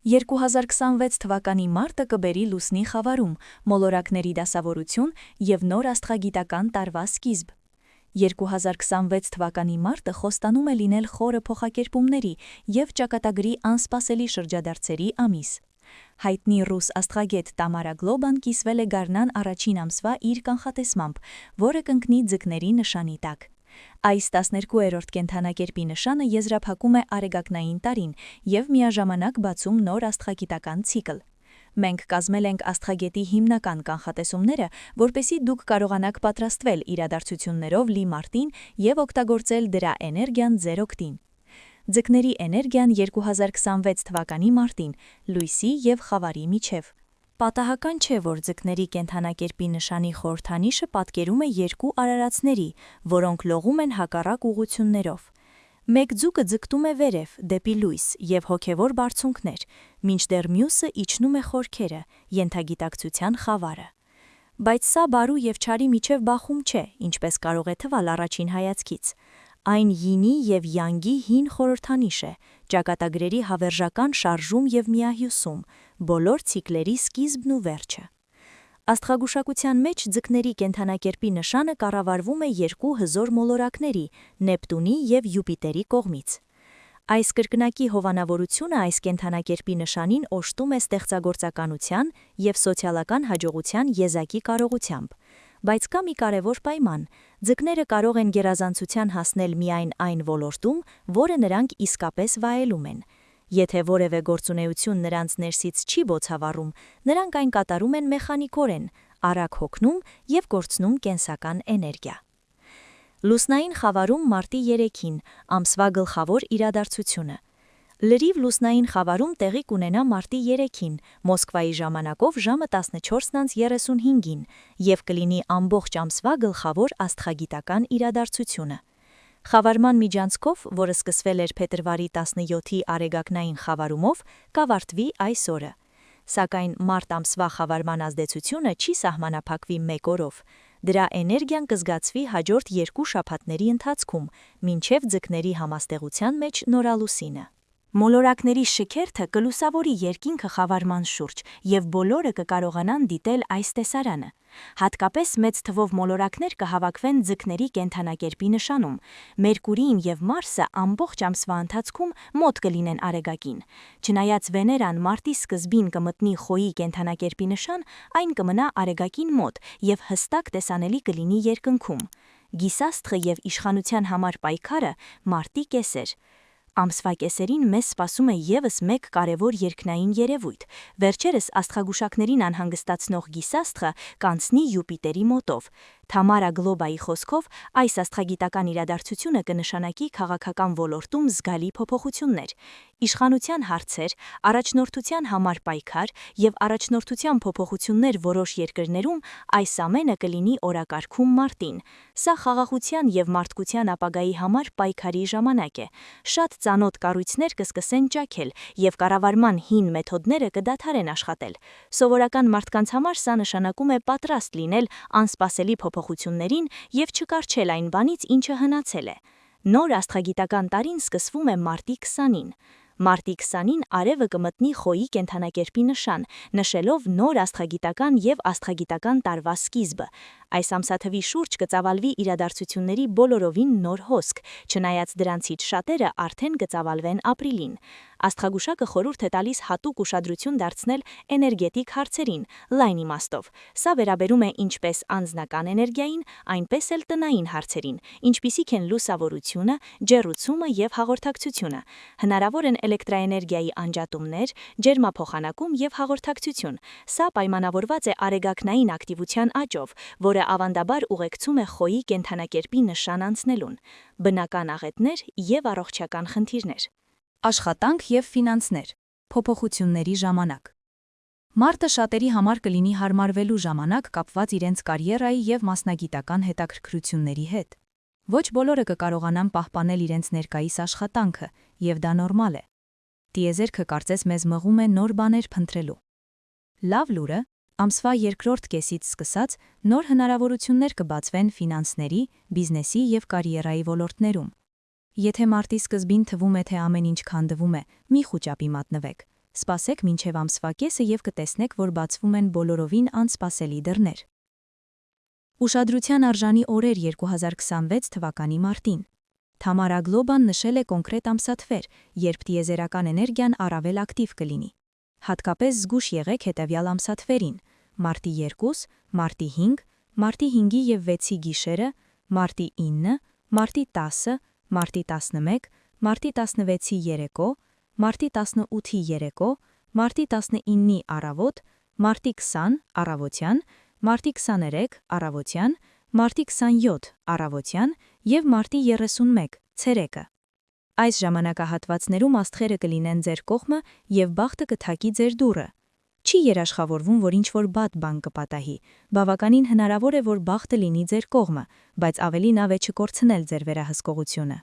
2026 թվականի մարտը կբերի լուսնի խավարում, մոլորակների դասավորություն և նոր աստղագիտական տարվա սկիզբ։ 2026 թվականի մարտը խոստանում է լինել խորը փոխակերպումների և ճակատագրի անսպասելի շրջադարձերի ամիս։ Հայտնի ռուս աստղագետ Տամարա Գլոբան կիսվել է գարնան առաջին ամսվա իր կանխատեսմամբ, որը կընկնի ձկների նշանի տակ։ Այս 12-րդ կենդանակերպի նշանը եզրափակում է արեգակնային տարին և միաժամանակ բացում նոր աստղագիտական ցիկլ։ Մենք կազմել ենք աստղագետի հիմնական կանխատեսումները, որպեսզի դուք կարողանաք պատրաստվել իրադարձություններով լի մարտին և օգտագործել դրա էներգիան ձեր օգտին։ Ձկների էներգիան 2026 թվականի մարտին, լույսի և խավարի միջև։ Պատահական չէ, որ ձկների կենդանակերպի նշանի խորհրդանիշը պատկերում է երկու արարածների, որոնք լողում են հակառակ ուղղություններով։ Մեկ ձուկը ձգտում է վերև, դեպի լույս և հոգևոր բարձունքներ, մինչդեռ մյուսը իջնում է խորքերը, ենթագիտակցության խավարը։ Բայց սա բարու և չարի միջև բախում չէ, ինչպես կարող է թվալ առաջին հայացքից։ Այն յինի և յանգի հին խորհրդանիշ է, ճակատագրերի հավերժական շարժում և միահյուսում, բոլոր ցիկլերի սկիզբն ու վերջը։ Աստղագուշակության մեջ ձկների կենդանակերպի նշանը կառավարվում է երկու հզոր մոլորակների՝ Նեպտունի և Յուպիտերի կողմից։ Այս կրկնակի հովանավորությունը այս կենդանակերպի նշանին օժտում է ստեղծագործականության և սոցիալական հաջողության եզակի կարողությամբ։ Բայց կա մի կարևոր պայման՝ ձկները կարող են գերազանցության հասնել միայն այն ոլորտում, որը նրանք իսկապես վայելում են։ Եթե որևէ գործունեություն նրանց ներսից չի բոցավառում, նրանք այն կատարում են մեխանիկորեն, արագ հոգնում և կորցնում կենսական էներգիա։ Լուսնային խավարում մարտի 3-ին, ամսվա գլխավոր իրադարձությունը։ Լրիվ լուսնային խավարում տեղի կունենա մարտի 3-ին, Մոսկվայի ժամանակով ժամը 14:35-ին և կլինի ամբողջ ամսվա գլխավոր աստղագիտական իրադարձությունը։ Խավարման միջանցքով, որը սկսվել էր փետրվարի 17-ի արեգակնային խավարումով, կավարտվի այս օրը։ Սակայն մարտ ամսվա խավարման ազդեցությունը չի սահմանափակվի մեկ օրով։ Դրա էներգիան կզգացվի հաջորդ 2 շաբաթների ընթացքում, մինչև ձկների համաստեղության մեջ նորալուսինը։ Մոլորակների շքերթը կլուսավորի երկինքը խավարման շուրջ, և բոլորը կկարողանան դիտել այս տեսարանը։ Հատկապես մեծ թվով մոլորակներ կհավաքվեն ձկների կենդանակերպի նշանում։ Մերկուրին և Մարսը ամբողջ ամսվա ընթացքում մոտ կլինեն արեգակին։ Չնայած Վեներան մարտի սկզբին կմտնի Խոյի կենդանակերպի նշան, այն կմնա արեգակին մոտ և հստակ տեսանելի կլինի երկնքում։ Գիսաստղը և իշխանության համար պայքարը մարտի կեսեր։ Ամսվա կեսերին մեզ սպասում է ևս մեկ կարևոր երկնային երևույթ։ Վերջերս աստղագուշակներին անհանգստացնող գիսաստղը կանցնի Յուպիտերի մոտով։ Թամարա Գլոբայի խոսքով, այս աստղագիտական իրադարձությունը կնշանակի քաղաքական ոլորտում զգալի փոփոխություններ։ Իշխանության հարցեր, առաջնորդության համար պայքար և առաջնորդության փոփոխություններ որոշ երկրներում, այս ամենը կլինի օրակարգում մարտին։ Սա խաղաղության և մարդկության ապագայի համար պայքարի ժամանակ է։ Շատ ծանոթ կառույցներ կսկսեն ճաքել, և կառավարման հին մեթոդները կդադարեն աշխատել։ Սովորական մարդկանց համար սա նշանակում է պատրաստ լինել անսպասելի փոփոխություններին և չկառչել այն բանից, ինչը հնացել է։ Նոր աստղագիտական տարին սկսվում է մարտի 20-ին։ Մարտի 20-ին արևը կմտնի Խոյի կենդանակերպի նշան, նշելով նոր աստղագիտական և աստղագիտական տարվա սկիզբը։ Այս ամսաթվի շուրջ կծավալվի իրադարձությունների բոլորովին նոր հոսք, չնայած դրանցից շատերը արդեն կծավալվեն ապրիլին։ Աստղագուշակը խորհուրդ է տալիս հատուկ ուշադրություն դարձնել էներգետիկ հարցերին, լայն իմաստով։ Սա վերաբերում է ինչպես անձնական էներգիային, այնպես էլ տնային հարցերին, ինչպիսիք են լուսավորությունը, ջեռուցումը և հաղորդակցությունը։ Հնարավոր են էլեկտրաէներգիայի անջատումներ, ջերմափոխանակում և հաղորդակցություն։ Սա պայմանավորված է արեգակնային ակտիվության աճով, որը ավանդաբար ուղեկցում է Խոյի կենդանակերպի նշան անցնելուն։ Բնական աղետներ և առողջական խնդիրներ։ Աշխատանք և ֆինանսներ։ Փոփոխությունների ժամանակ։ Մարտը շատերի համար կլինի հարմարվելու ժամանակ կապված իրենց կարիերայի և մասնագիտական հետաքրքրությունների հետ։ Ոչ բոլորը կկարողանան պահպանել իրենց ներկայիս աշխատանքը, և դա նորմալ է։ Տիեզերքը կարծես մեզ մղում է նոր բաներ փնտրելու։ Լավ լուրը, ամսվա երկրորդ կեսից սկսած, նոր հնարավորություններ կբացվեն ֆինանսների, բիզնեսի և կարիերայի ոլորտներում։ Եթե մարտի սկզբին թվում է, թե ամեն ինչ քանդվում է, մի խուճապի մատնվեք։ Սպասեք մինչև ամսվա կեսը եւ կտեսնեք, որ բացվում են բոլորովին անսպասելի դռներ։ Ուշադրության արժանի օրեր 2026 թվականի մարտին։ Թամարա Գլոբան նշել է կոնկրետ ամսաթվեր, երբ տիեզերական էներգիան առավել ակտիվ կլինի։ Հատկապես զգուշ եղեք հետևյալ ամսաթվերին՝ մարտի 2, մարտի 5, մարտի 5-ի եւ 6-ի գիշերը, մարտի 9, մարտի 10, մարտի 11, մարտի 16-ի երեկո, մարտի 18-ի երեկո, մարտի 19-ի առավոտ, մարտի 20 առավոտյան, մարտի 23 առավոտյան, մարտի 27 առավոտյան եւ մարտի 31 ցերեկը։ Այս ժամանակահատվածներում աստղերը կլինեն ձեր կողմը եւ բախտը կթակի ձեր դուռը։ Չի երաշխավորվում, որ ինչ-որ բադ բան կպատահի, բավականին հնարավոր է, որ բախտը լինի ձեր կողմը, բայց ավելի լավ է չկորցնել ձեր վերահսկողությունը։